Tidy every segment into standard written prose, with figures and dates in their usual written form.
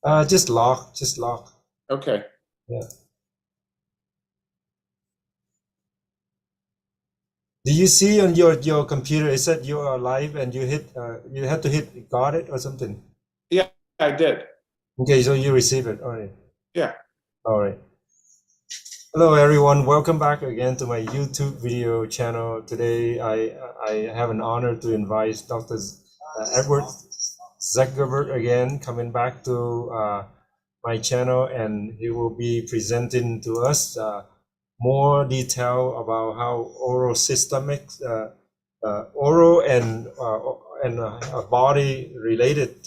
Just lock, just lock. Okay. Yeah. Do you see on your computer? It said you are live, and you had to hit got it or something. Yeah, I did. Okay, so you receive it. All right. Yeah. All right. Hello everyone. Welcome back again to my YouTube video channel. Today I have an honor to invite Dr. Edward Zuckerberg again coming back to my channel, and he will be presenting to us more detail about how oral systemic, oral and body related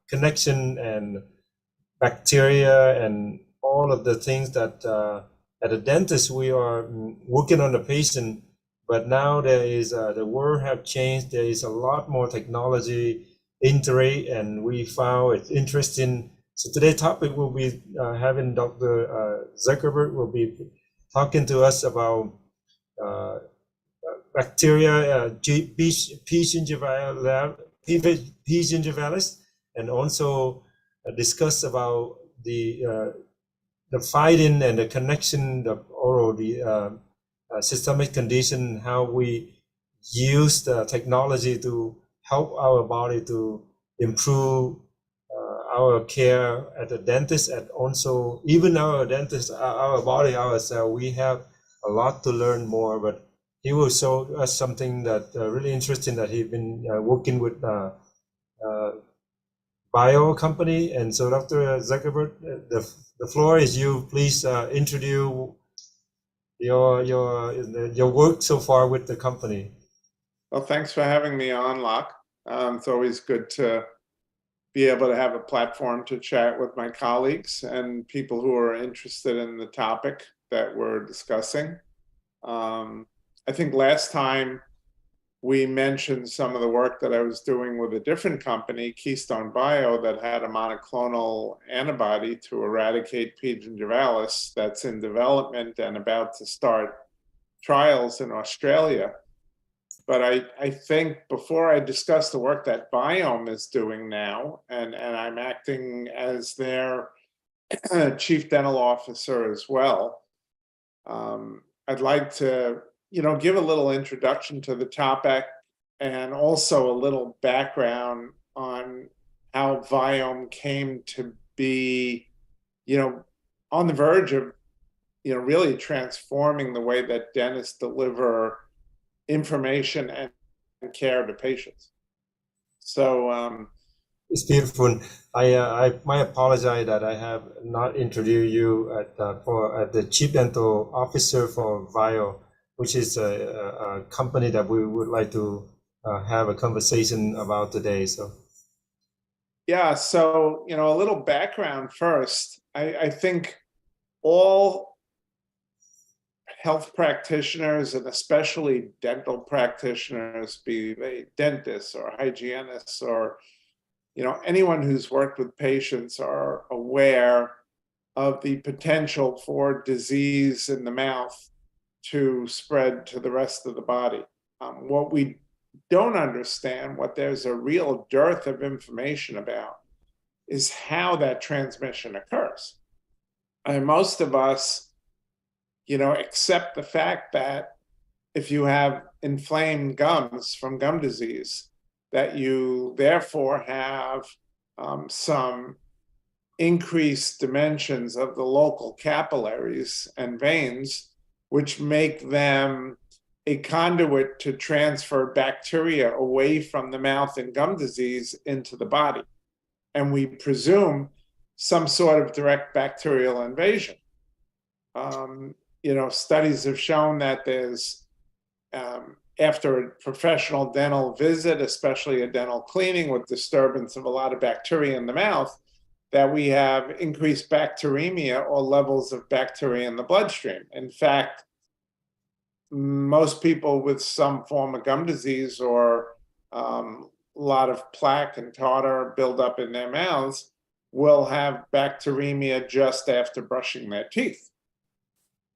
connection and bacteria and all of the things that at a dentist we are working on the patient. But now there is the world have changed. There is a lot more technology integrate, and we found it interesting. So today's topic will be having Dr. Zuckerberg will be talking to us about uh, bacteria, P. gingivalis, and also discuss about the fighting and the connection, the oral, the systemic condition, how we use the technology to help our body to improve our care at the dentist, and also even our dentist, our body, ourselves. We have a lot to learn more, but he will show us something that really interesting that he's been working with uh, bio company. And so, Dr. Zuckerberg, the floor is you. Please introduce your work so far with the company. Well, thanks for having me on, Locke. It's always good to be able to have a platform to chat with my colleagues and people who are interested in the topic that we're discussing. I think last time we mentioned some of the work that I was doing with a different company, Keystone Bio, that had a monoclonal antibody to eradicate P. gingivalis that's in development and about to start trials in Australia. But I think before I discuss the work that Biome is doing now, and I'm acting as their chief dental officer as well, I'd like to, give a little introduction to the topic and also a little background on how Viome came to be, you know, on the verge of, really transforming the way that dentists deliver information and care to patients. So, It's beautiful. I my apologize that I have not introduced you at the chief dental officer for Vio, which is a company that we would like to have a conversation about today. So yeah, so, a little background first. I think all health practitioners, and especially dental practitioners, be they dentists or hygienists or anyone who's worked with patients, are aware of the potential for disease in the mouth to spread to the rest of the body. What we don't understand, what there's a real dearth of information about, is how that transmission occurs. And most of us, accept the fact that if you have inflamed gums from gum disease, that you therefore have some increased dimensions of the local capillaries and veins, which make them a conduit to transfer bacteria away from the mouth and gum disease into the body. And we presume some sort of direct bacterial invasion. Studies have shown that there's after a professional dental visit, especially a dental cleaning with disturbance of a lot of bacteria in the mouth, that we have increased bacteremia or levels of bacteria in the bloodstream. In fact, most people with some form of gum disease or a lot of plaque and tartar build up in their mouths will have bacteremia just after brushing their teeth.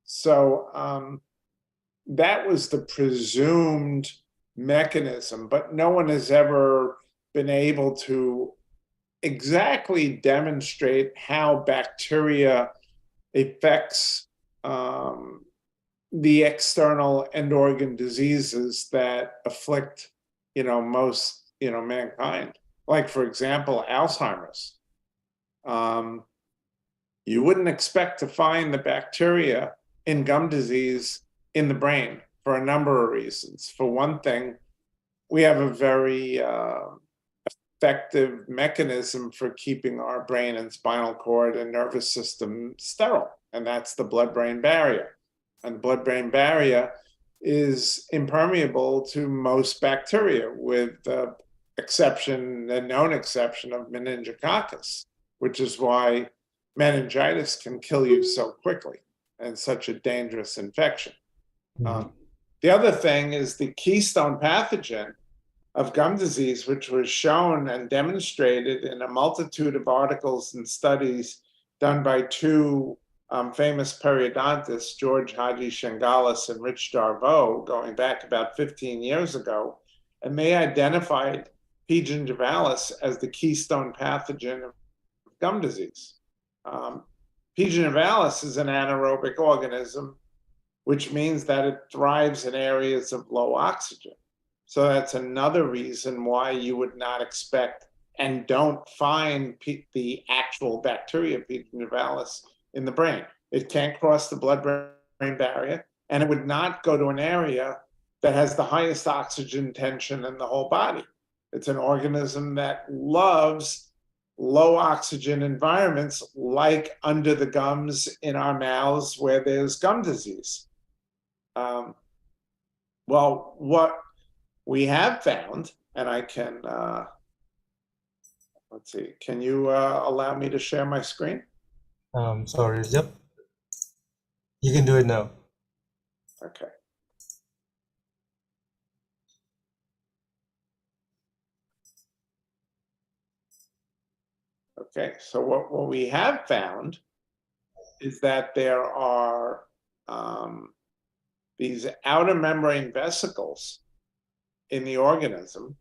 So that was the presumed mechanism, but no one has ever been able to exactly demonstrate how bacteria affects the external end organ diseases that afflict, most, mankind. Like, for example, Alzheimer's. You wouldn't expect to find the bacteria in gum disease in the brain for a number of reasons. For one thing, we have a very effective mechanism for keeping our brain and spinal cord and nervous system sterile, and that's the blood-brain barrier. And the blood-brain barrier is impermeable to most bacteria, with the known exception of meningococcus, which is why meningitis can kill you so quickly and such a dangerous infection. The other thing is the keystone pathogen of gum disease, which was shown and demonstrated in a multitude of articles and studies done by two famous periodontists, George Hadji-Shengalis and Rich Darveau, going back about 15 years ago. And they identified P. gingivalis as the keystone pathogen of gum disease. P. gingivalis is an anaerobic organism, which means that it thrives in areas of low oxygen. So that's another reason why you would not expect and don't find the actual bacteria P. gingivalis in the brain. It can't cross the blood-brain barrier, and it would not go to an area that has the highest oxygen tension in the whole body. It's an organism that loves low oxygen environments, like under the gums in our mouths where there's gum disease. Well, what we have found, and I can, let's see, can you allow me to share my screen? Sorry, yep. You can do it now. Okay. Okay, so what we have found is that there are these outer membrane vesicles in the organism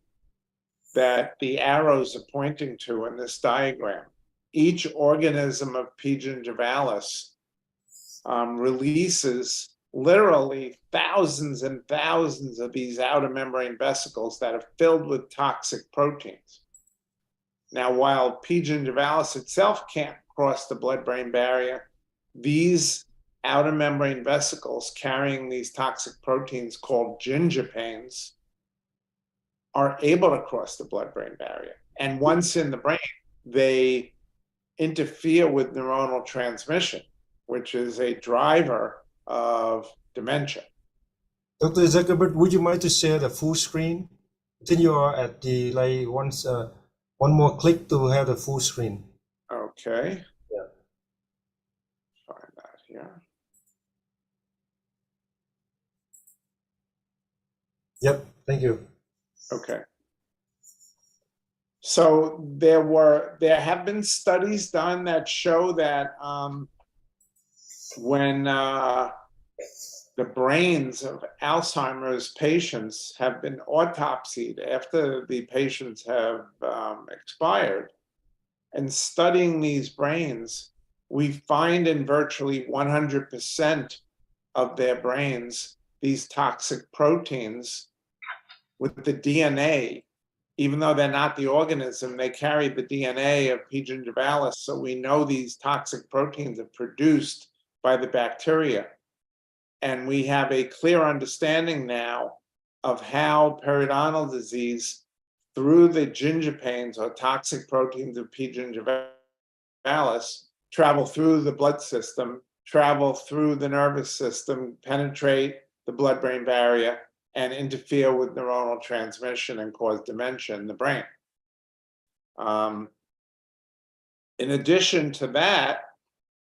that the arrows are pointing to in this diagram. Each organism of P. gingivalis releases literally thousands and thousands of these outer membrane vesicles that are filled with toxic proteins. Now, while P. gingivalis itself can't cross the blood-brain barrier, these outer membrane vesicles carrying these toxic proteins called gingipains are able to cross the blood-brain barrier. And once in the brain, they interfere with neuronal transmission, which is a driver of dementia. Dr. Zuckerberg, would you mind to share the full screen? Then you are at the, like, one more click to have the full screen. Okay. Yeah. Find that here. Yep, thank you. Okay. So there have been studies done that show that when the brains of Alzheimer's patients have been autopsied after the patients have expired, and studying these brains, we find in virtually 100% of their brains these toxic proteins with the DNA. Even though they're not the organism, they carry the DNA of P. gingivalis, so we know these toxic proteins are produced by the bacteria. And we have a clear understanding now of how periodontal disease, through the gingipains or toxic proteins of P. gingivalis, travel through the blood system, travel through the nervous system, penetrate the blood-brain barrier, and interfere with neuronal transmission and cause dementia in the brain. In addition to that,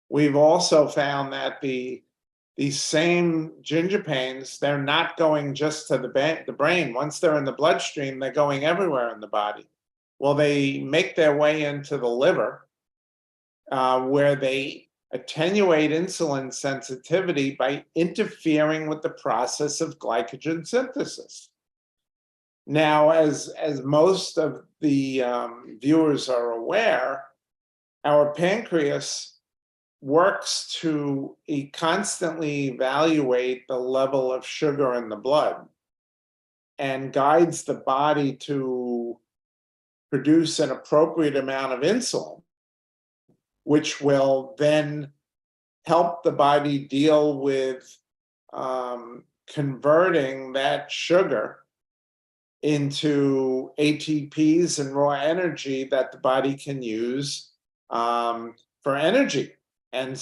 we've also found that these same gingipains, they're not going just to the brain. Once they're in the bloodstream, they're going everywhere in the body. Well, they make their way into the liver, where they attenuate insulin sensitivity by interfering with the process of glycogen synthesis. Now, as most of the viewers are aware, our pancreas works to constantly evaluate the level of sugar in the blood and guides the body to produce an appropriate amount of insulin, which will then help the body deal with converting that sugar into ATPs and raw energy that the body can use for energy and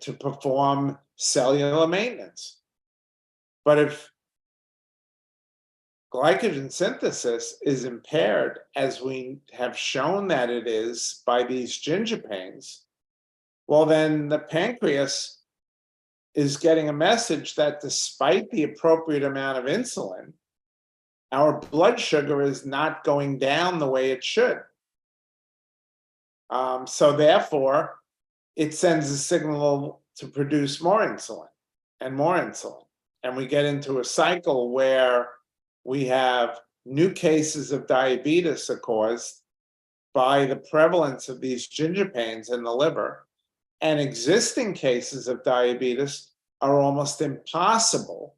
to perform cellular maintenance. But if glycogen synthesis is impaired, as we have shown that it is by these ginger pains, well, then the pancreas is getting a message that despite the appropriate amount of insulin, our blood sugar is not going down the way it should. So therefore, it sends a signal to produce more insulin and more insulin. And we get into a cycle where we have new cases of diabetes are caused by the prevalence of these ginger pains in the liver. And existing cases of diabetes are almost impossible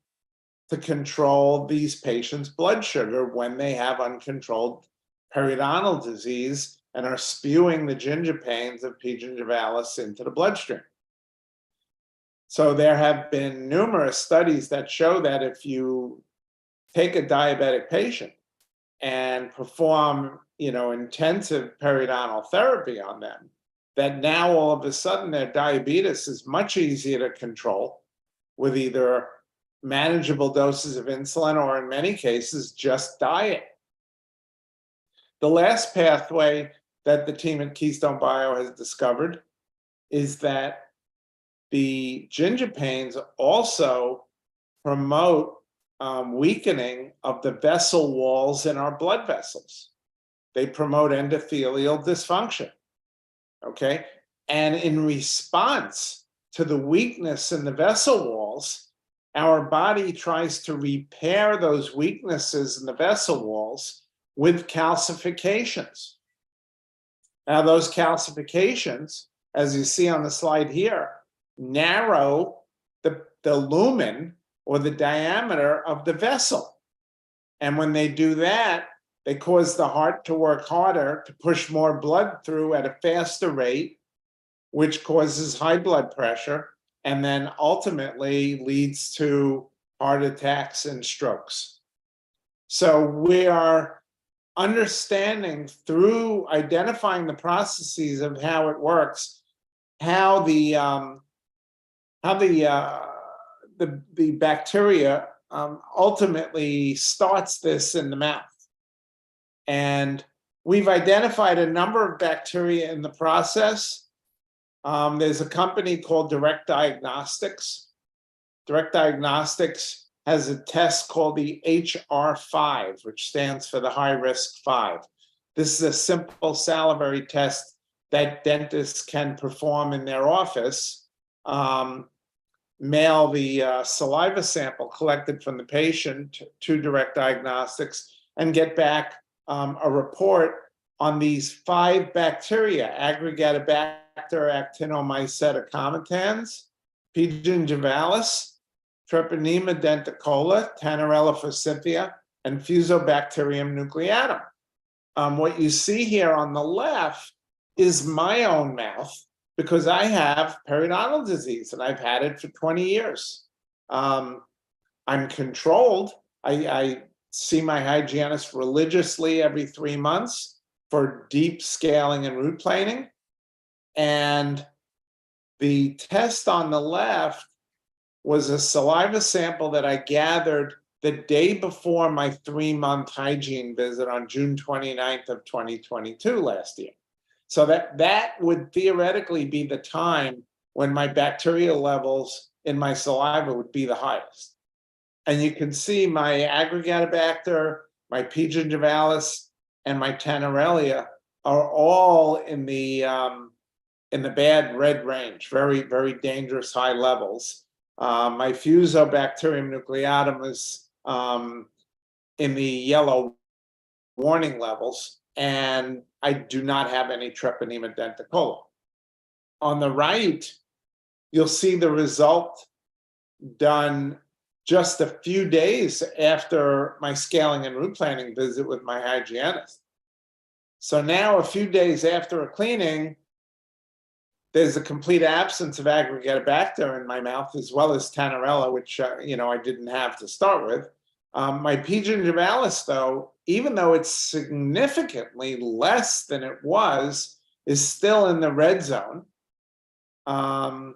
to control these patients' blood sugar when they have uncontrolled periodontal disease and are spewing the ginger pains of P. gingivalis into the bloodstream. So there have been numerous studies that show that if you take a diabetic patient and perform, intensive periodontal therapy on them, that now all of a sudden their diabetes is much easier to control with either manageable doses of insulin or in many cases just diet. The last pathway that the team at Keystone Bio has discovered is that the ginger pains also promote weakening of the vessel walls in our blood vessels. They promote endothelial dysfunction. Okay. And in response to the weakness in the vessel walls, our body tries to repair those weaknesses in the vessel walls with calcifications. Now, those calcifications, as you see on the slide here, narrow the lumen or the diameter of the vessel. And when they do that, they cause the heart to work harder to push more blood through at a faster rate, which causes high blood pressure and then ultimately leads to heart attacks and strokes. So we are understanding through identifying the processes of how it works, how the bacteria ultimately starts this in the mouth. And we've identified a number of bacteria in the process. There's a company called Direct Diagnostics. Direct Diagnostics has a test called the HR5, which stands for the high risk 5. This is a simple salivary test that dentists can perform in their office. Mail the saliva sample collected from the patient to Direct Diagnostics and get back a report on these 5 bacteria: Aggregatibacter actinomyceta P. gingivalis, Treponema denticola, Tannerella forsythia, and Fusobacterium nucleatum. What you see here on the left is my own mouth, because I have periodontal disease and I've had it for 20 years. I'm controlled. I see my hygienist religiously every 3 months for deep scaling and root planing. And the test on the left was a saliva sample that I gathered the day before my 3-month hygiene visit on June 29th of 2022 last year. So that would theoretically be the time when my bacterial levels in my saliva would be the highest. And you can see my Aggregatibacter, my P. gingivalis, and my Tannerella are all in the bad red range, very, very dangerous high levels. My Fusobacterium nucleatum is in the yellow warning levels. and I do not have any treponema denticola. On the right, you'll see the result done just a few days after my scaling and root planning visit with my hygienist. So now, a few days after a cleaning, there's a complete absence of aggregatobacter in my mouth, as well as Tannerella, which I didn't have to start with. My P. gingivalis, though, even though it's significantly less than it was, is still in the red zone. My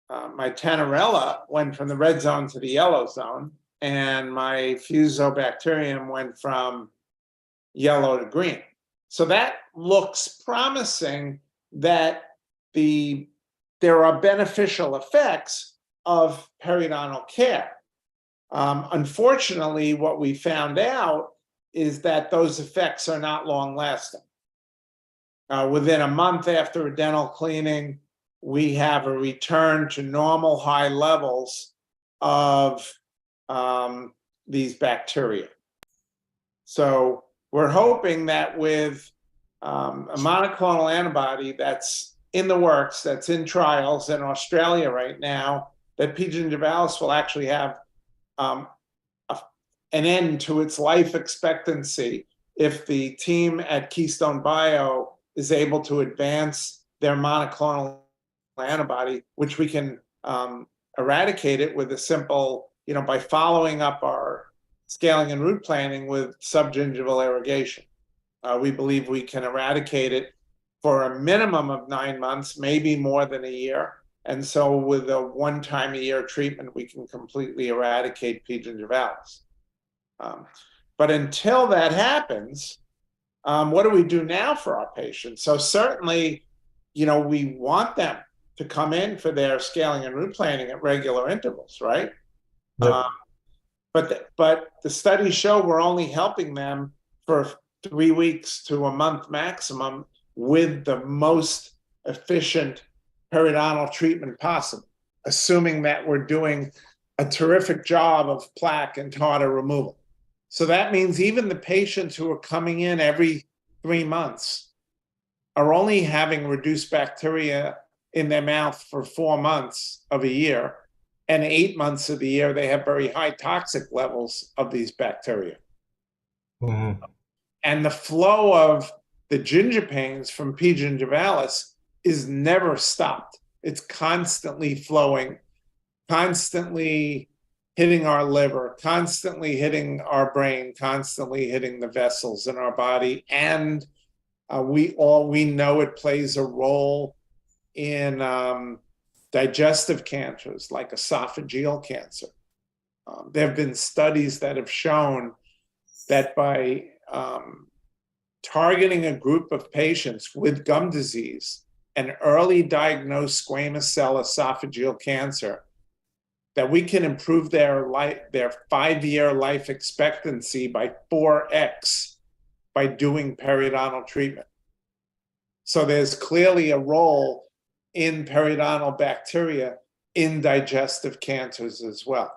Tannerella went from the red zone to the yellow zone, and my Fusobacterium went from yellow to green. So that looks promising that there are beneficial effects of periodontal care. Unfortunately, what we found out is that those effects are not long lasting. Within a month after a dental cleaning, we have a return to normal high levels of these bacteria. So we're hoping that with a monoclonal antibody that's in the works, that's in trials in Australia right now, that P. gingivalis will actually have an end to its life expectancy if the team at Keystone Bio is able to advance their monoclonal antibody, which we can eradicate it with a simple, by following up our scaling and root planning with subgingival irrigation. We believe we can eradicate it for a minimum of 9 months, maybe more than a year. And so with a one-time-a-year treatment, we can completely eradicate P. gingivalis. But until that happens, what do we do now for our patients? So certainly, we want them to come in for their scaling and root planning at regular intervals, right? Yep. But the studies show we're only helping them for 3 weeks to a month maximum with the most efficient periodontal treatment possible, assuming that we're doing a terrific job of plaque and tartar removal. So that means even the patients who are coming in every 3 months are only having reduced bacteria in their mouth for 4 months of a year, and 8 months of the year they have very high toxic levels of these bacteria. Mm-hmm. And the flow of the gingipains from P. gingivalis is never stopped. It's constantly flowing, constantly hitting our liver, constantly hitting our brain, constantly hitting the vessels in our body. And we know it plays a role in digestive cancers like esophageal cancer. There have been studies that have shown that by targeting a group of patients with gum disease and early diagnosed squamous cell esophageal cancer, that we can improve their 5-year life expectancy by 4x by doing periodontal treatment. So there's clearly a role in periodontal bacteria in digestive cancers as well.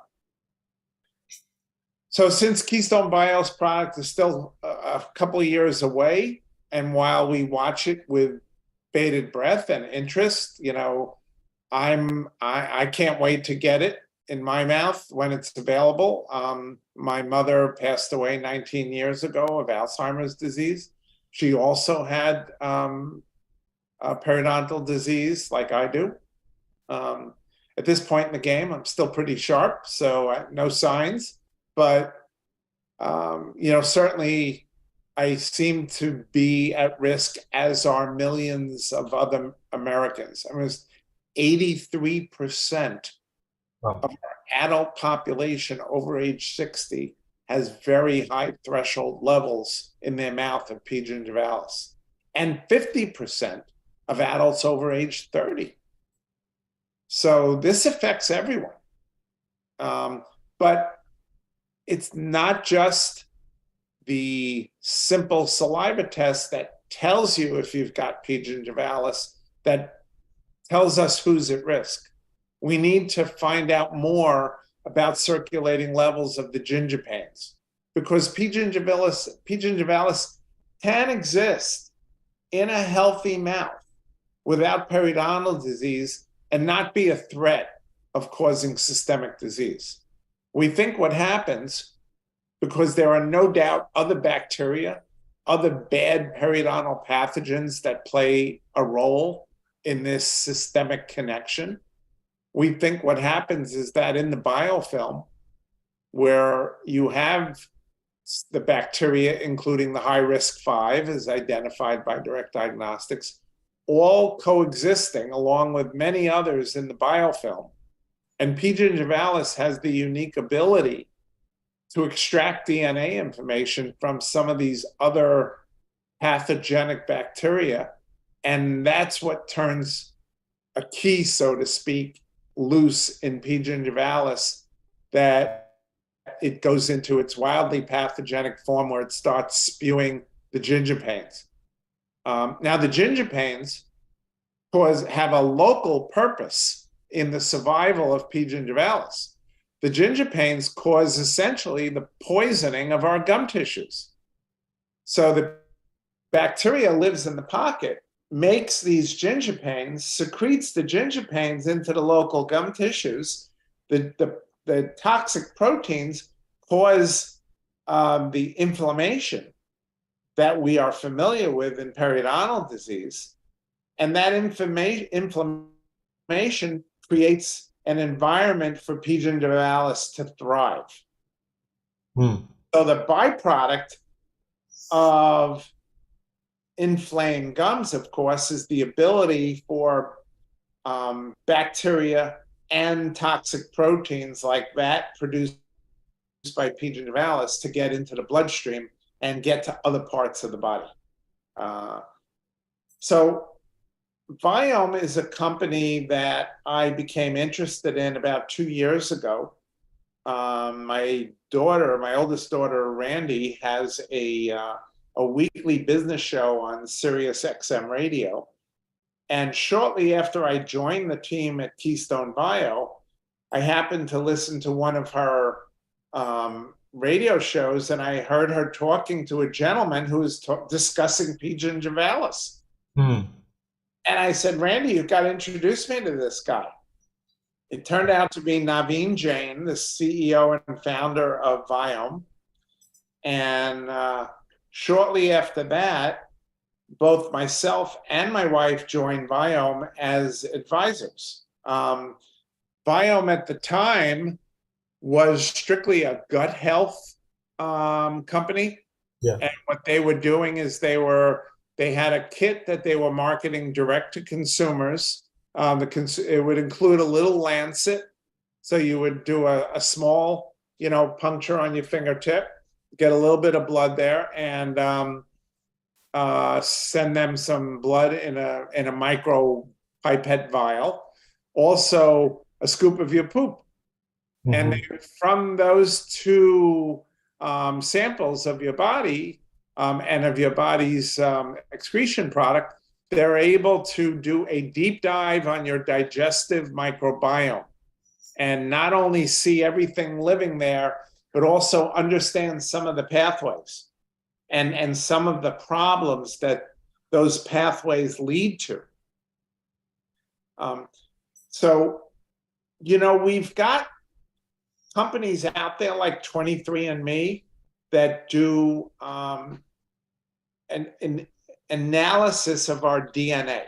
So since Keystone Bio's product is still a couple of years away, and while we watch it with bated breath and interest, I can't wait to get it in my mouth when it's available. My mother passed away 19 years ago of Alzheimer's disease. She also had periodontal disease like I do. At this point in the game, I'm still pretty sharp, so no signs. But, certainly I seem to be at risk, as are millions of other Americans. I mean, 83% Wow. of our adult population over age 60 has very high threshold levels in their mouth of P. gingivalis, and 50% of adults over age 30. So this affects everyone. But it's not just the simple saliva test that tells you if you've got P. gingivalis, that tells us who's at risk. We need to find out more about circulating levels of the gingipains, because P. gingivalis can exist in a healthy mouth without periodontal disease and not be a threat of causing systemic disease. We think what happens, because there are no doubt other bacteria, other bad periodontal pathogens that play a role in this systemic connection. We think what happens is that in the biofilm, where you have the bacteria, including the high-risk 5, as identified by direct diagnostics, all coexisting along with many others in the biofilm. And P. gingivalis has the unique ability to extract DNA information from some of these other pathogenic bacteria. And that's what turns a key, so to speak, loose in P. gingivalis, that it goes into its wildly pathogenic form where it starts spewing the gingipains. Now, the gingipains have a local purpose in the survival of P. gingivalis. The gingipains cause essentially the poisoning of our gum tissues. So the bacteria lives in the pocket, makes these gingipains, secretes the gingipains into the local gum tissues. The toxic proteins cause the inflammation that we are familiar with in periodontal disease. And that inflammation creates an environment for P. gingivalis to thrive. So the byproduct of inflamed gums, of course, is the ability for bacteria and toxic proteins like that produced by P. gingivalis to get into the bloodstream and get to other parts of the body. So Viome is a company that I became interested in about 2 years ago. My oldest daughter, Randy, has a weekly business show on Sirius XM radio. And shortly after I joined the team at Keystone Bio, I happened to listen to one of her radio shows, and I heard her talking to a gentleman who was discussing P. gingivalis. And I said, Randy, you've got to introduce me to this guy. It turned out to be Naveen Jain, the CEO and founder of Viome. And shortly after that, both myself and my wife joined Viome as advisors. Viome at the time was strictly a gut health company. Yeah. And what they were doing is they had a kit that they were marketing direct to consumers. It would include a little lancet. So you would do a small, puncture on your fingertip, get a little bit of blood there, and send them some blood in a micro pipette vial. Also, a scoop of your poop. And from those two samples of your body and of your body's excretion product, they're able to do a deep dive on your digestive microbiome and not only see everything living there, but also understand some of the pathways and some of the problems that those pathways lead to. So, we've got companies out there like 23andMe that do an analysis of our DNA.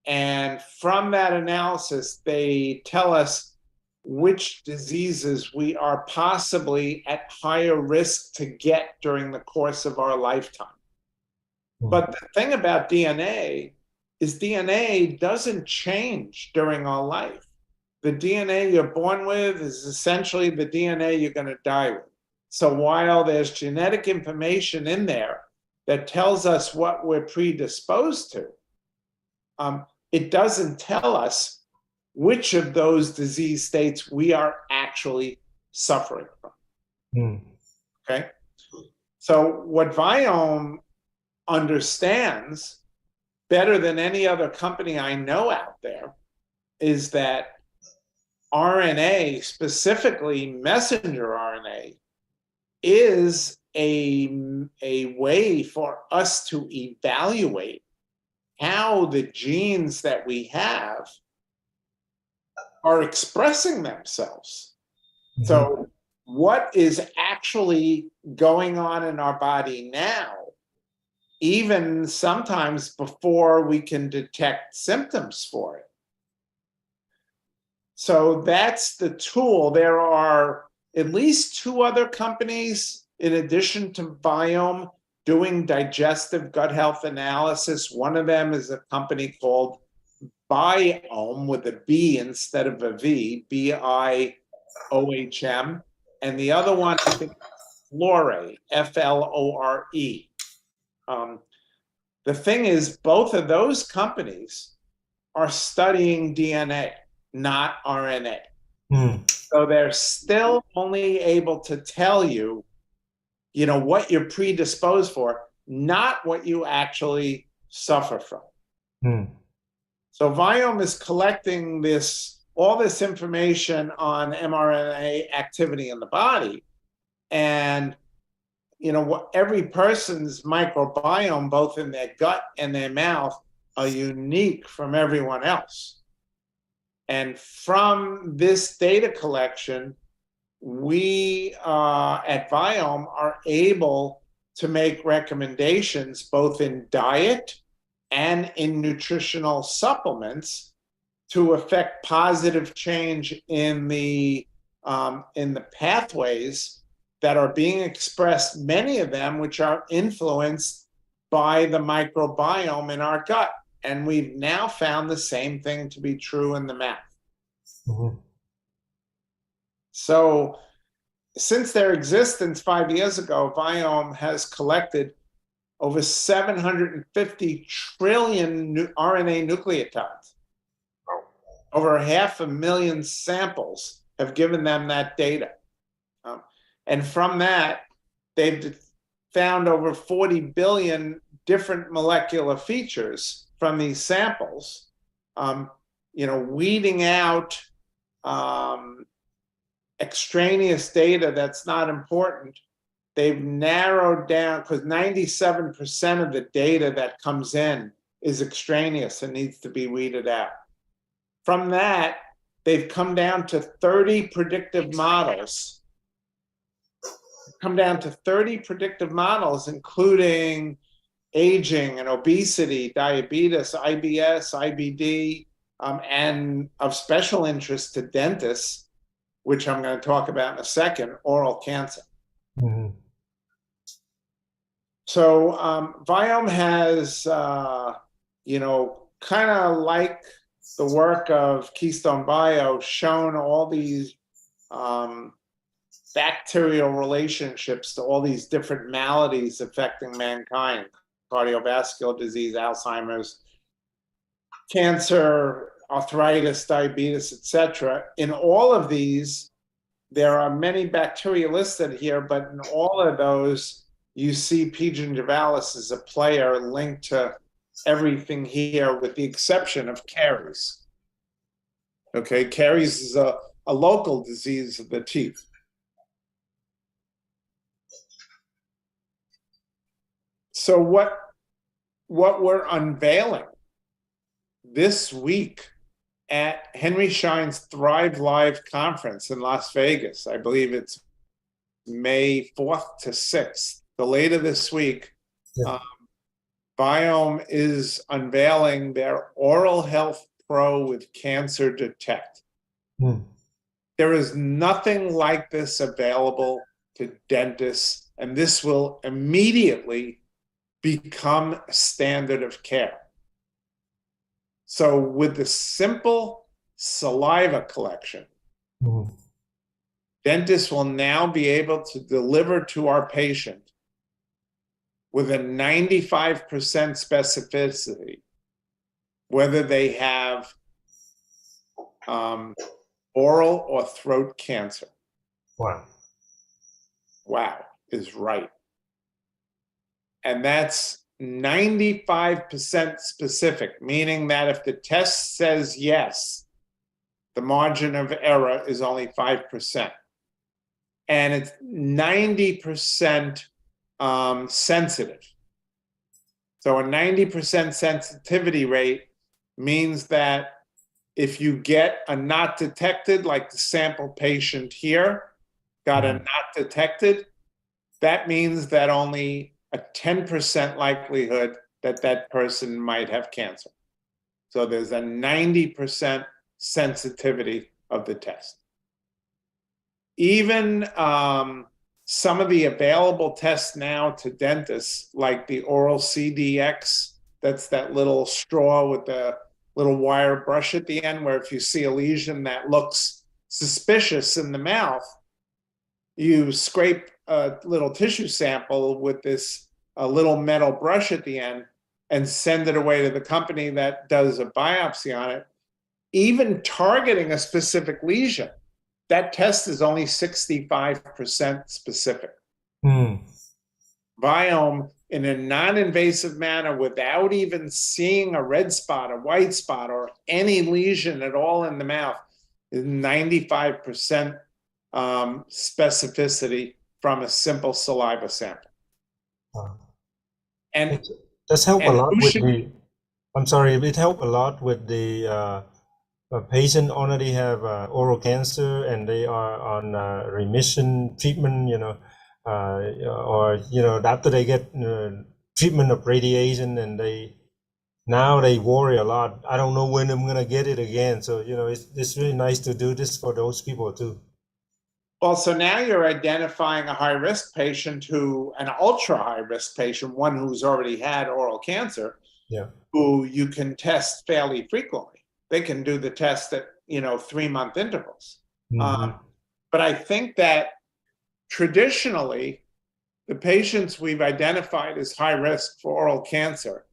And from that analysis, they tell us which diseases we are possibly at higher risk to get during the course of our lifetime. But the thing about DNA is DNA doesn't change during our life. The DNA you're born with is essentially the DNA you're going to die with. So while there's genetic information in there that tells us what we're predisposed to, it doesn't tell us which of those disease states we are actually suffering from. Okay? So what Viome understands better than any other company I know out there is that RNA, specifically messenger RNA, is a way for us to evaluate how the genes that we have are expressing themselves. Mhm. So what is actually going on in our body now, even sometimes before we can detect symptoms for it. So that's the tool. There are at least 2 other companies, in addition to Biome, doing digestive gut health analysis. One of them is a company called Biome with a B instead of a V, BIOHM. And the other one, I think, Flore, FLORE. The thing is, both of those companies are studying DNA, not RNA. Mm. So they're still only able to tell you, what you're predisposed for, not what you actually suffer from. Mm. So Viome is collecting all this information on mRNA activity in the body, and what every person's microbiome, both in their gut and their mouth, are unique from everyone else. And from this data collection, we at Viome are able to make recommendations both in diet and in nutritional supplements to affect positive change in the pathways that are being expressed, many of them which are influenced by the microbiome in our gut. And we've now found the same thing to be true in the mouth. Mhm. So since their existence 5 years ago, Viome has collected over 750 trillion RNA nucleotides. Over 500,000 samples have given them that data. And from that, they've found over 40 billion different molecular features from these samples, weeding out extraneous data that's not important. They've narrowed down, because 97% of the data that comes in is extraneous and needs to be weeded out. From that, they've come down to 30 predictive models. Including aging and obesity, diabetes, IBS, IBD, and of special interest to dentists, which I'm going to talk about in a second, oral cancer. Mhm. So Viome has, kind of like the work of Keystone Bio, shown all these bacterial relationships to all these different maladies affecting mankind: cardiovascular disease, Alzheimer's, cancer, arthritis, diabetes, etc. In all of these, there are many bacteria listed here, but in all of those, you see P. gingivalis as a player linked to everything here, with the exception of caries. Okay, caries is a local disease of the teeth. So what we're unveiling this week at Henry Schein's Thrive Live conference in Las Vegas, I believe it's May 4th to 6th, the later this week, Yeah. Viome is unveiling their Oral Health Pro with Cancer Detect. Mm. There is nothing like this available to dentists, and this will immediately become a standard of care. So with the simple saliva collection, Mhm. dentists will now be able to deliver to our patient with a 95% specificity whether they have oral or throat cancer. Wow. Wow is right. And that's 95% specific, meaning that if the test says yes, the margin of error is only 5%. And it's 90% sensitive. So a 90% sensitivity rate means that if you get a not detected, like the sample patient here got a not detected, that means that only a 10% likelihood that that person might have cancer. So there's a 90% sensitivity of the test. Even some of the available tests now to dentists, like the oral CDX, that's that little straw with the little wire brush at the end, where if you see a lesion that looks suspicious in the mouth, you scrape a little tissue sample with this little metal brush at the end and send it away to the company that does a biopsy on it. Even targeting a specific lesion, that test is only 65% specific. Biome, in a non-invasive manner, without even seeing a red spot, a white spot, or any lesion at all in the mouth, is 95% specificity from a simple saliva sample. And It does help a and lot who with should the, I'm sorry, it help a lot with the a patient already have oral cancer and they are on remission treatment, or after they get treatment of radiation, and now they worry a lot. I don't know when I'm gonna get it again. So it's really nice to do this for those people too. Well, so now you're identifying a high-risk patient an ultra-high-risk patient, one who's already had oral cancer, Yeah. who you can test fairly frequently. They can do the test at 3-month intervals. But I think that traditionally, the patients we've identified as high risk for oral cancer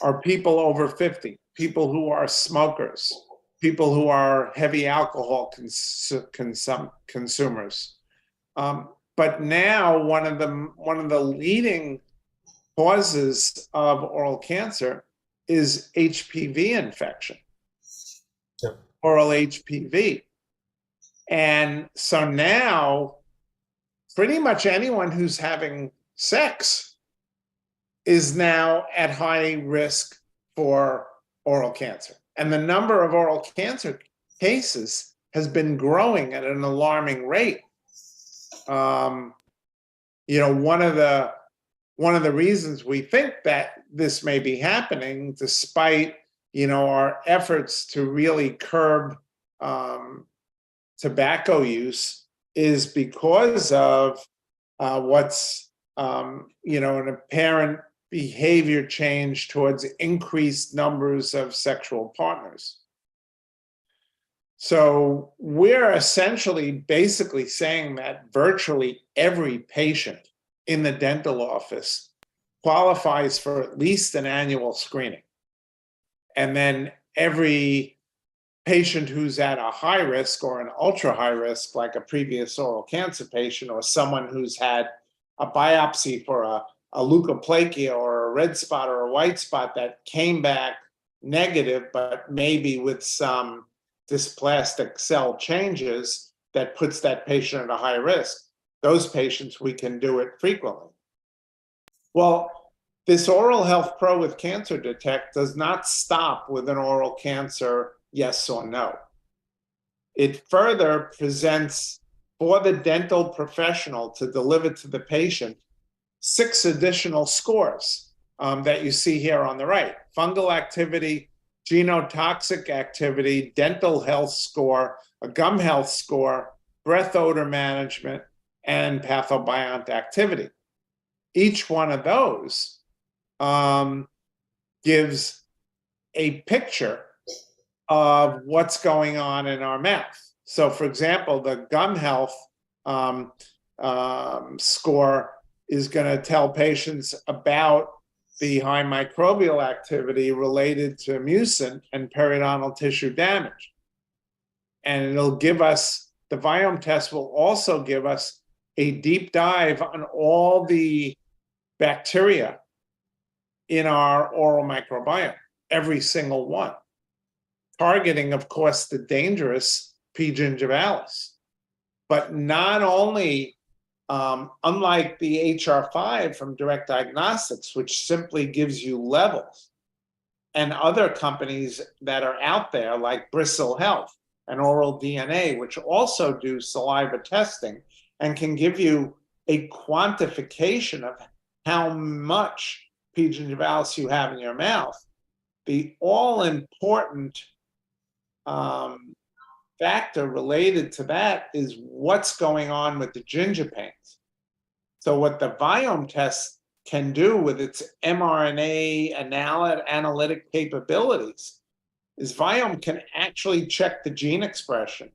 are people over 50, people who are smokers, people who are heavy alcohol consumers. But now one of the leading causes of oral cancer is HPV infection. Yep. Oral HPV. And so now pretty much anyone who's having sex is now at high risk for oral cancer. And the number of oral cancer cases has been growing at an alarming rate. One of the reasons we think that this may be happening, despite our efforts to really curb tobacco use, is because of what's an apparent behavior change towards increased numbers of sexual partners. So we're essentially basically saying that virtually every patient in the dental office qualifies for at least an annual screening. And then every patient who's at a high risk or an ultra high risk, like a previous oral cancer patient or someone who's had a biopsy for a leukoplakia or a red spot or a white spot that came back negative, but maybe with some dysplastic cell changes that puts that patient at a high risk, those patients, we can do it frequently. Well, this Oral Health Pro with Cancer Detect does not stop with an oral cancer yes or no. It further presents for the dental professional to deliver to the patient 6 additional scores that you see here on the right: fungal activity, genotoxic activity, dental health score, a gum health score, breath odor management, and pathobiont activity. Each one of those gives a picture of what's going on in our mouth. So, for example, the gum health score is going to tell patients about the high microbial activity related to mucin and periodontal tissue damage. And it'll give us, the Viome test will also give us a deep dive on all the bacteria in our oral microbiome, every single one. targeting, of course, the dangerous P. gingivalis. But not only, unlike the HR5 from Direct Diagnostics, which simply gives you levels, and other companies that are out there like Bristle Health and Oral DNA, which also do saliva testing and can give you a quantification of how much P. gingivalis you have in your mouth. The all-important factor related to that is what's going on with the ginger pains. So what the Viome test can do with its mRNA analytic capabilities is Viome can actually check the gene expression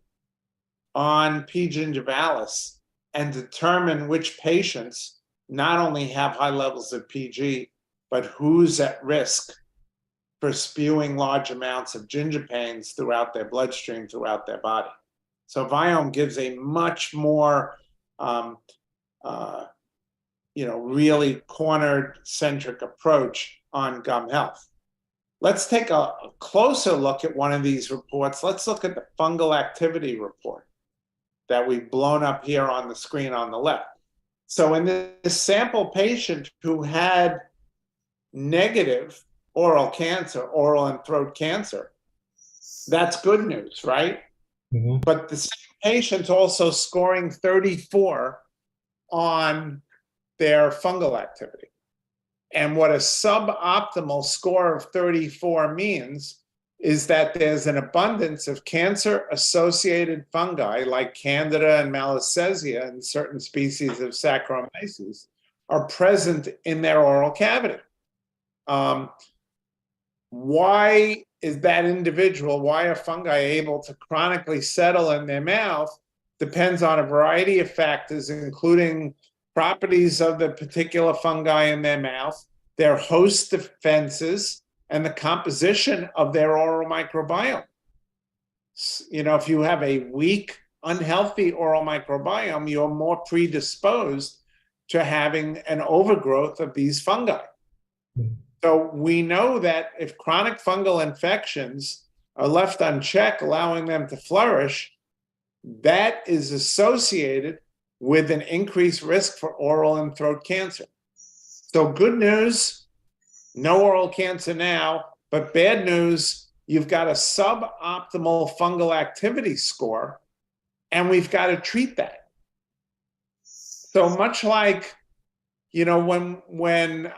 on P. gingivalis and determine which patients not only have high levels of PG, but who's at risk for spewing large amounts of ginger pains throughout their bloodstream, throughout their body. So Viome gives a much more really cornered-centric approach on gum health. Let's take a closer look at one of these reports. Let's look at the fungal activity report that we've blown up here on the screen on the left. So in this sample patient who had negative oral cancer, oral and throat cancer, that's good news, right? Mm-hmm. But the same patient also scoring 34 on their fungal activity. And what a suboptimal score of 34 means is that there's an abundance of cancer-associated fungi like Candida and Malassezia and certain species of Saccharomyces are present in their oral cavity. Why is that individual, why are fungi able to chronically settle in their mouth depends on a variety of factors, including properties of the particular fungi in their mouth, their host defenses, and the composition of their oral microbiome. You know, if you have a weak, unhealthy oral microbiome, you're more predisposed to having an overgrowth of these fungi. So we know that if chronic fungal infections are left unchecked, allowing them to flourish, that is associated with an increased risk for oral and throat cancer. So good news, no oral cancer now, but bad news, you've got a suboptimal fungal activity score, and we've got to treat that. So much like, you know, when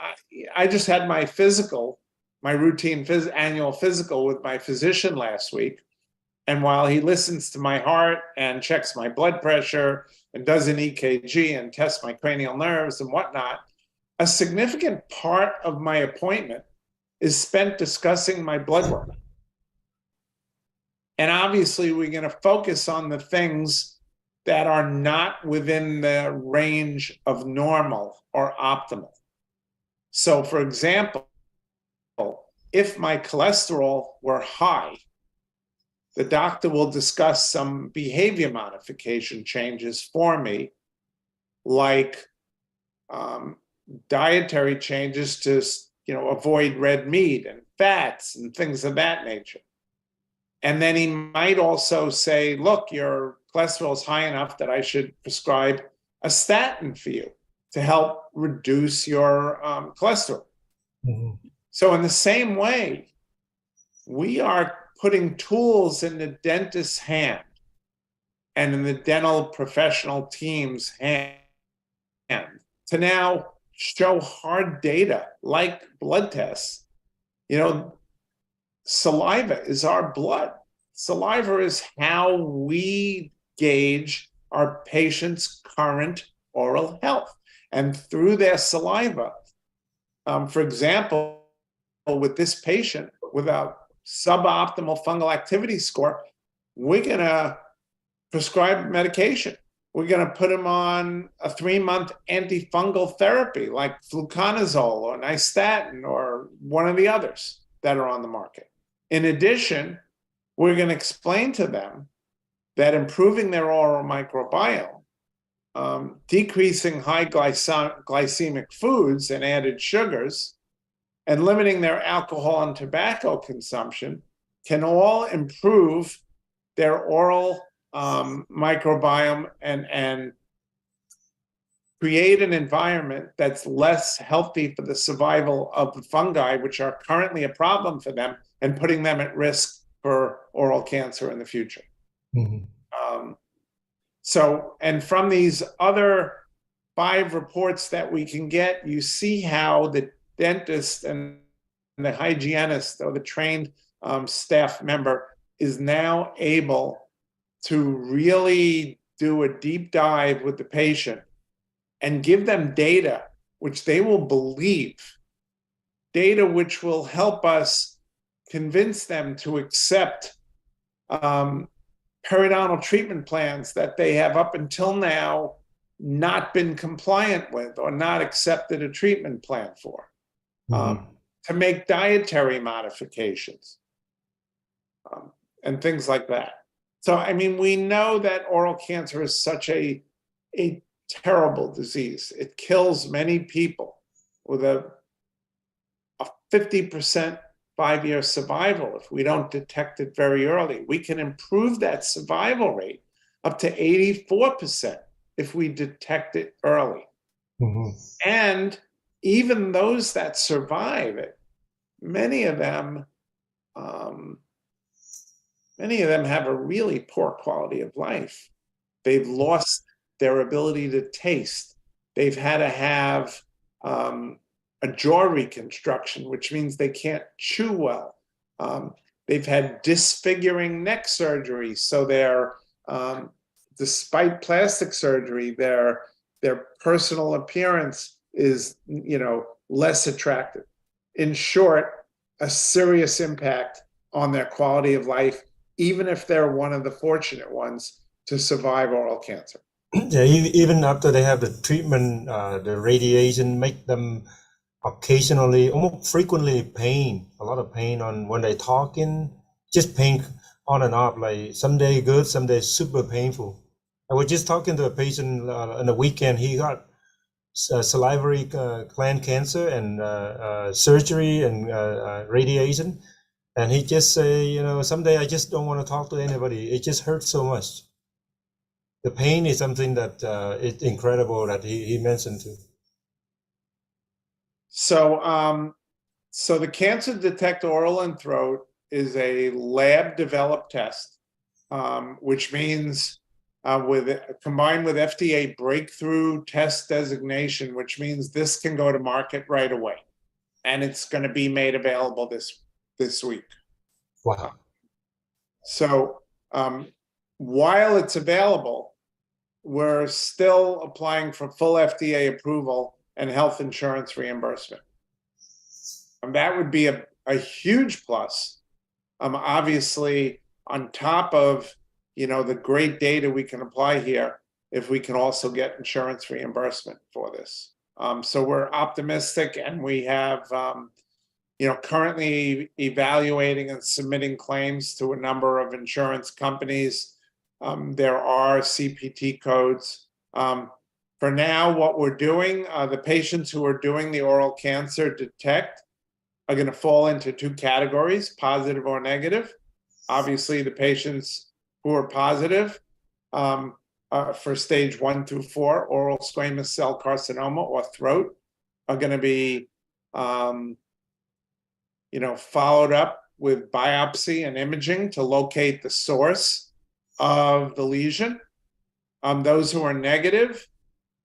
I just had my physical, my routine annual physical with my physician last week, and while he listens to my heart and checks my blood pressure and does an EKG and tests my cranial nerves and whatnot, a significant part of my appointment is spent discussing my blood work. And obviously, we're going to focus on the things that are not within the range of normal or optimal. So, for example, if my cholesterol were high, the doctor will discuss some behavior modification changes for me, like dietary changes to, you know, avoid red meat and fats and things of that nature. And then he might also say, look, your cholesterol is high enough that I should prescribe a statin for you to help reduce your cholesterol. Mm-hmm. So in the same way, we are putting tools in the dentist's hand and in the dental professional team's hand to now show hard data like blood tests. You know, saliva is our blood. Saliva is how we gauge our patients' current oral health. And through their saliva, for example, with this patient with a suboptimal fungal activity score, we're going to prescribe medication. We're going to put them on a 3-month antifungal therapy like fluconazole or nystatin or one of the others that are on the market. In addition, we're going to explain to them that improving their oral microbiome, decreasing high glycemic foods and added sugars, and limiting their alcohol and tobacco consumption can all improve their oral microbiome and create an environment that's less healthy for the survival of the fungi, which are currently a problem for them, and putting them at risk for oral cancer in the future. Mhm. And from these other 5 reports that we can get, you see how the dentist and the hygienist or the trained staff member is now able to really do a deep dive with the patient and give them data which they will believe, data which will help us convince them to accept periodontal treatment plans that they have up until now not been compliant with or not accepted a treatment plan for, to make dietary modifications and things like that. So, I mean, we know that oral cancer is such a terrible disease. It kills many people with a 50% 5-year survival if we don't detect it very early. We can improve that survival rate up to 84% if we detect it early. And even those that survive it, many of them have a really poor quality of life. They've lost their ability to taste. They've had to have a jaw reconstruction, which means they can't chew well. They've had disfiguring neck surgery, so they're, despite plastic surgery, their personal appearance is, less attractive. In short, a serious impact on their quality of life, even if they're one of the fortunate ones to survive oral cancer. Yeah, even after they have the treatment, the radiation make them occasionally, almost frequently a lot of pain on when they talking, just pain on and off, like some day good, some day super painful. I was just talking to a patient on the weekend. He got salivary gland cancer and surgery and radiation. And he just say, someday I just don't want to talk to anybody. It just hurts so much. The pain is something that it's incredible that he mentioned too. So the Cancer Detect Oral and Throat is a lab-developed test, which means combined with FDA breakthrough test designation, which means this can go to market right away, and it's going to be made available this week. Wow. So while it's available, we're still applying for full FDA approval and health insurance reimbursement. And that would be a huge plus. Obviously, on top of the great data we can apply here, if we can also get insurance reimbursement for this. So we're optimistic, and we have currently evaluating and submitting claims to a number of insurance companies. There are CPT codes. For now, what we're doing, the patients who are doing the oral cancer detect are going to fall into 2 categories, positive or negative. Obviously, the patients who are positive for stage 1 through 4, oral squamous cell carcinoma or throat, are going to be followed up with biopsy and imaging to locate the source of the lesion. Those who are negative,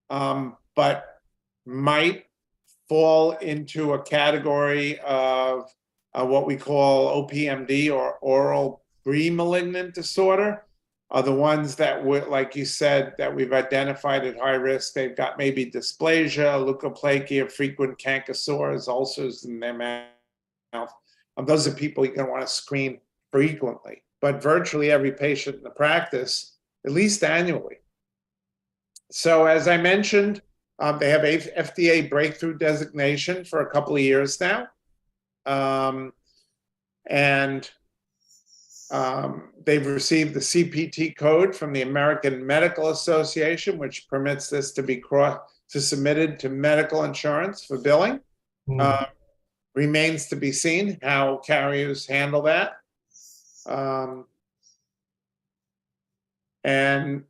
but might fall into a category of what we call OPMD, or oral pre-malignant disorder, are the ones that would, like you said, that we've identified at high risk. They've got maybe dysplasia, leukoplakia, frequent canker sores, ulcers in their mouth. Those are people you're going to want to screen frequently, but virtually every patient in the practice, at least annually. So as I mentioned, they have FDA breakthrough designation for a couple of years now. They've received the CPT code from the American Medical Association, which permits this to be submitted to medical insurance for billing. Remains to be seen how carriers handle that. And,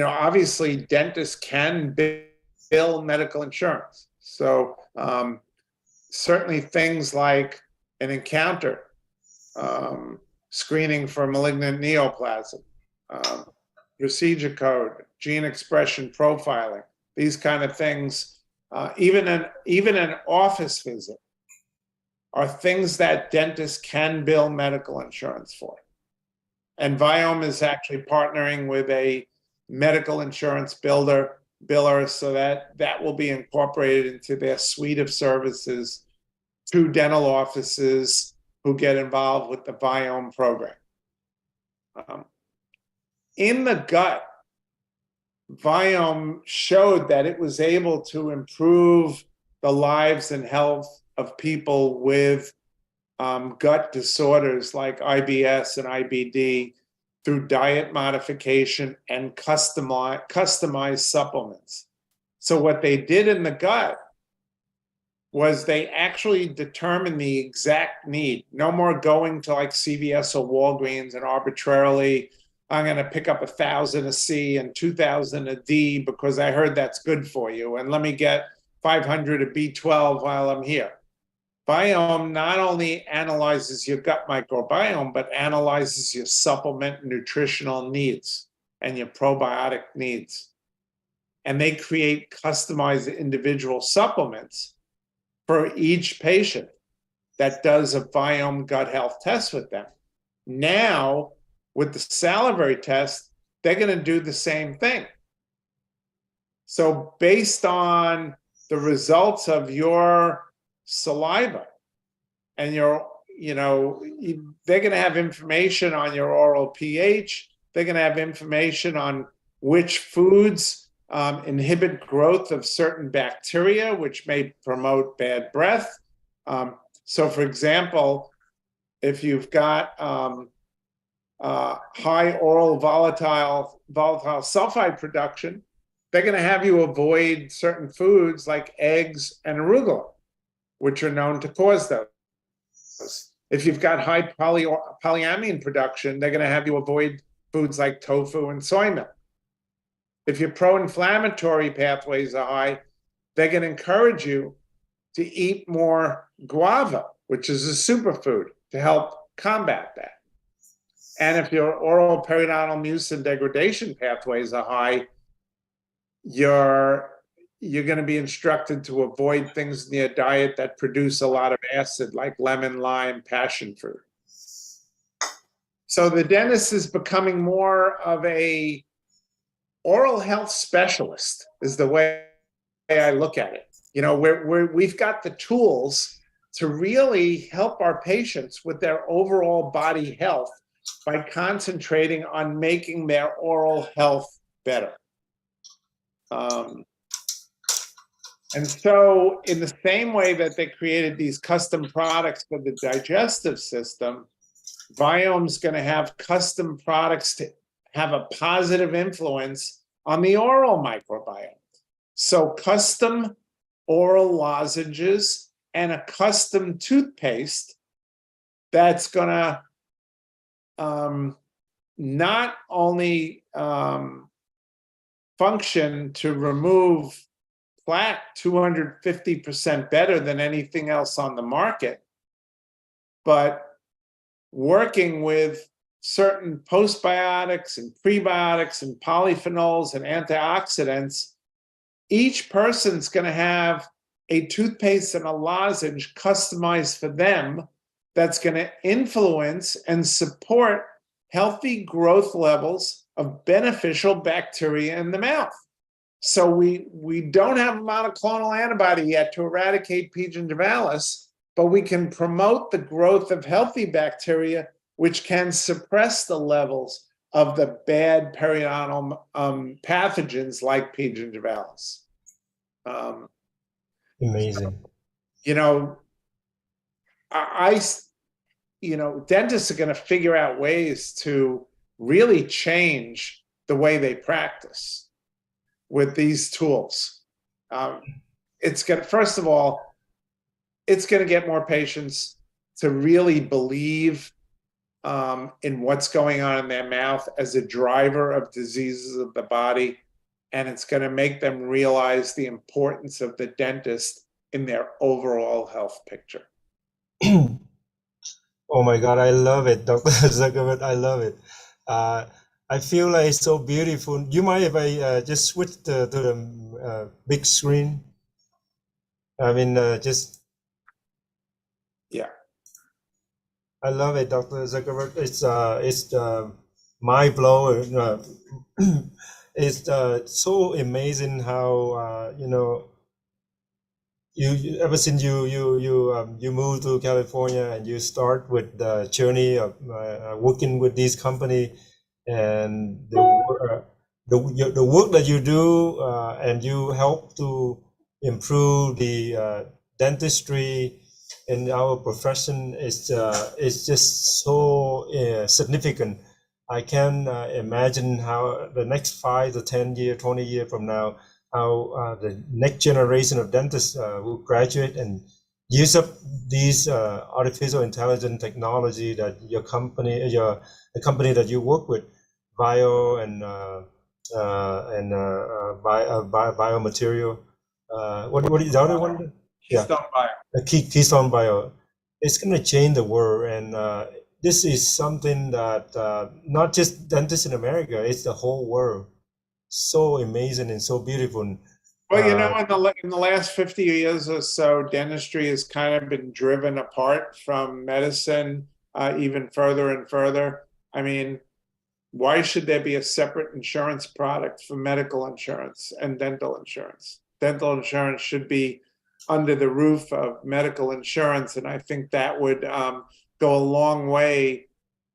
obviously dentists can bill medical insurance. So certainly things like an encounter, screening for malignant neoplasm, procedure code, gene expression profiling, these kind of things, even an office visit are things that dentists can bill medical insurance for. And Viome is actually partnering with a medical insurance biller so that will be incorporated into their suite of services to dental offices who get involved with the Viome program. In the gut, Viome showed that it was able to improve the lives and health of people with gut disorders like IBS and IBD through diet modification and customized supplements. So what they did in the gut was they actually determined the exact need. No more going to like CVS or Walgreens and arbitrarily, I'm going to pick up 1,000 a C and 2,000 a D because I heard that's good for you. And let me get 500 a B12 while I'm here. Viome not only analyzes your gut microbiome, but analyzes your supplement nutritional needs and your probiotic needs. And they create customized individual supplements for each patient that does a Viome gut health test with them. Now, with the salivary test, they're going to do the same thing. So based on the results of your saliva and they're going to have information on your oral pH. They're going to have information on which foods inhibit growth of certain bacteria, which may promote bad breath. So for example, if you've got high oral volatile sulfide production, they're going to have you avoid certain foods like eggs and arugula, which are known to cause those. If you've got high polyamine production, they're going to have you avoid foods like tofu and soy milk. If your pro-inflammatory pathways are high, they're going to encourage you to eat more guava, which is a superfood, to help combat that. And if your oral periodontal mucin degradation pathways are high, you're going to be instructed to avoid things in your diet that produce a lot of acid, like lemon, lime, passion fruit. So the dentist is becoming more of a oral health specialist, is the way I look at it. We've got the tools to really help our patients with their overall body health by concentrating on making their oral health better. And so in the same way that they created these custom products for the digestive system, Viome's going to have custom products to have a positive influence on the oral microbiome. So custom oral lozenges and a custom toothpaste that's going to not only function to remove plaque 250% better than anything else on the market, but working with certain postbiotics and prebiotics and polyphenols and antioxidants, each person's going to have a toothpaste and a lozenge customized for them that's going to influence and support healthy growth levels of beneficial bacteria in the mouth. So we don't have a monoclonal antibody yet to eradicate P. gingivalis, but we can promote the growth of healthy bacteria, which can suppress the levels of the bad periodontal pathogens like P. gingivalis. Amazing. Dentists are going to figure out ways to really change the way they practice with these tools. It's going to, first of all, it's going to get more patients to really believe in what's going on in their mouth as a driver of diseases of the body. And it's going to make them realize the importance of the dentist in their overall health picture. Oh my God, I love it, Dr. Zuckerberg. I love it. Uh, I feel like it's so beautiful. You mind if I just switch to the big screen? I mean, just Yeah. I love it, Dr. Zuckerberg. It's mind blowing. It's so amazing how ever since you moved to California and you start with the journey of working with this company and the work that you do and you help to improve the dentistry in our profession is just so significant. I can imagine how the next 5 to 10 year, 20 year from now, how the next generation of dentists will graduate and use up these artificial intelligence technology that the company that you work with, bio and biomaterial. What is the other one? Yeah, Keystone Bio. the Keystone Bio. It's going to change the world, and this is something that not just dentists in America, it's the whole world. So amazing and so beautiful. Well, Uh, in the last 50 years or so, dentistry has kind of been driven apart from medicine even further and further. I mean, why should there be a separate insurance product for medical insurance and dental insurance? Dental insurance should be under the roof of medical insurance, and I think that would go a long way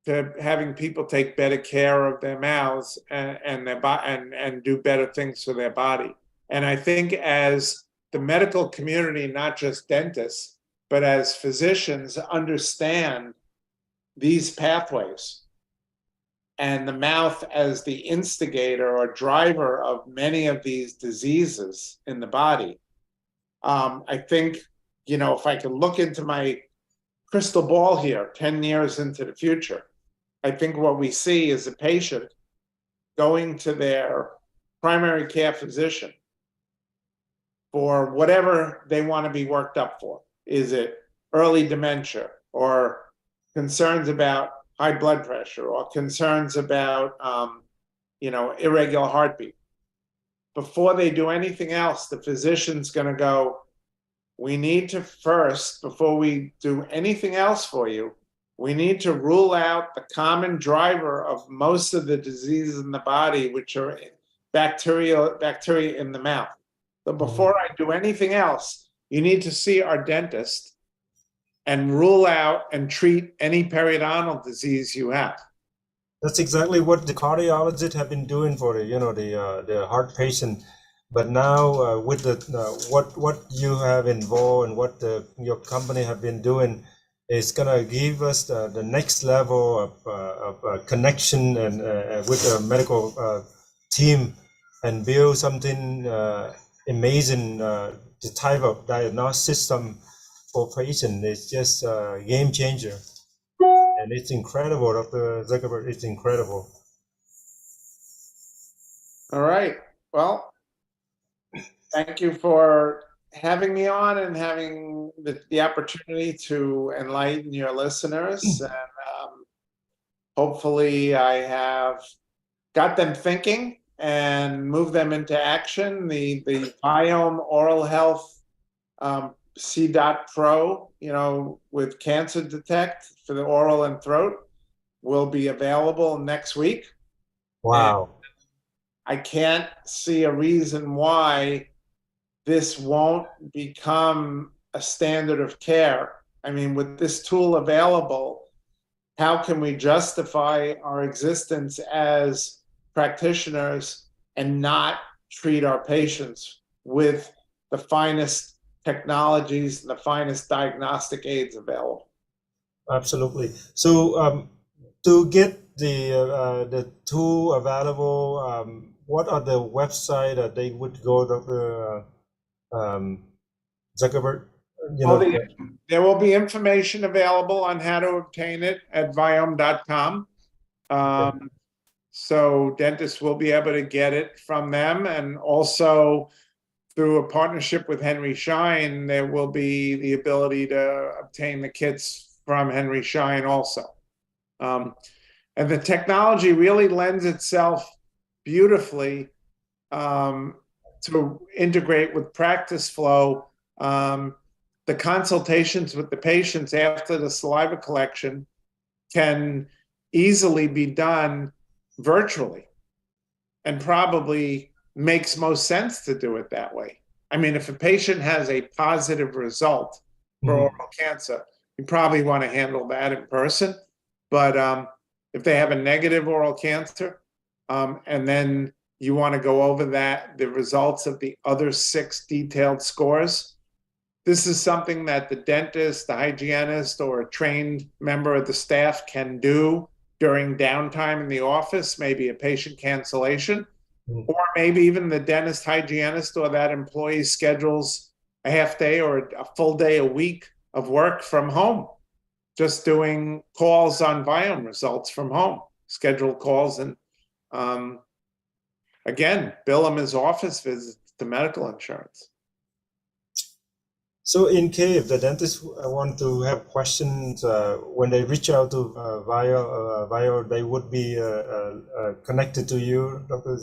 to having people take better care of their mouths and their and do better things for their body. And I think as the medical community, not just dentists, but as physicians understand these pathways and the mouth as the instigator or driver of many of these diseases in the body, I think, if I could look into my crystal ball here 10 years into the future, I think what we see is a patient going to their primary care physician for whatever they want to be worked up for. Is it early dementia or concerns about high blood pressure or concerns about, irregular heartbeat? Before they do anything else, the physician's going to go, we need to first, before we do anything else for you, we need to rule out the common driver of most of the diseases in the body, which are bacteria in the mouth. So before I do anything else, you need to see our dentist and rule out and treat any periodontal disease you have. that's exactly what the cardiologists have been doing for the heart patient. But now with the what you have involved and what your company have been doing is gonna give us the next level of connection and with the medical team and build something amazing. The type of diagnostic system for patient is just a game changer, and it's incredible, Dr. Zuckerberg. It's incredible. All right. Well, thank you for having me on and having the opportunity to enlighten your listeners. And hopefully, I have got them thinking and moved them into action. The Biome Oral Health C.Pro, with Cancer Detect for the oral and throat, will be available next week. Wow. And I can't see a reason why this won't become a standard of care. I mean, with this tool available, how can we justify our existence as practitioners and not treat our patients with the finest technologies and the finest diagnostic aids available? Absolutely. So to get the tool available, what are the website that they would go, Dr. Zuckerberg? you Well, know, there will be information available on how to obtain it at viome.com. So dentists will be able to get it from them, and also through a partnership with Henry Schein, there will be the ability to obtain the kits from Henry Schein also. And the technology really lends itself beautifully to integrate with practice flow. The consultations with the patients after the saliva collection can easily be done virtually, and probably makes most sense to do it that way. I mean, if a patient has a positive result for oral cancer, you probably want to handle that in person. But if they have a negative oral cancer, and then you want to go over the results of the other 6 detailed scores, this is something that the dentist, the hygienist, or a trained member of the staff can do during downtime in the office, maybe a patient cancellation, or maybe even the dentist, hygienist, or that employee schedules a half day or a full day a week of work from home, just doing calls on Viome results from home, scheduled calls, and again, bill him his office visits to medical insurance. So in case if the dentists want to have questions, when they reach out to Vio, they would be connected to you, Dr.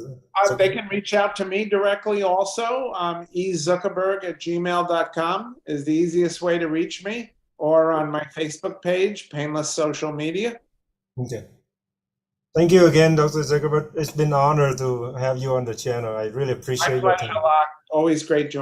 They can reach out to me directly also. ezuckerberg@gmail.com is the easiest way to reach me, or on my Facebook page, Painless Social Media. Okay. Thank you again, Dr. Zuckerberg. It's been an honor to have you on the channel. I really appreciate your time. My pleasure, Locke. Always great joining.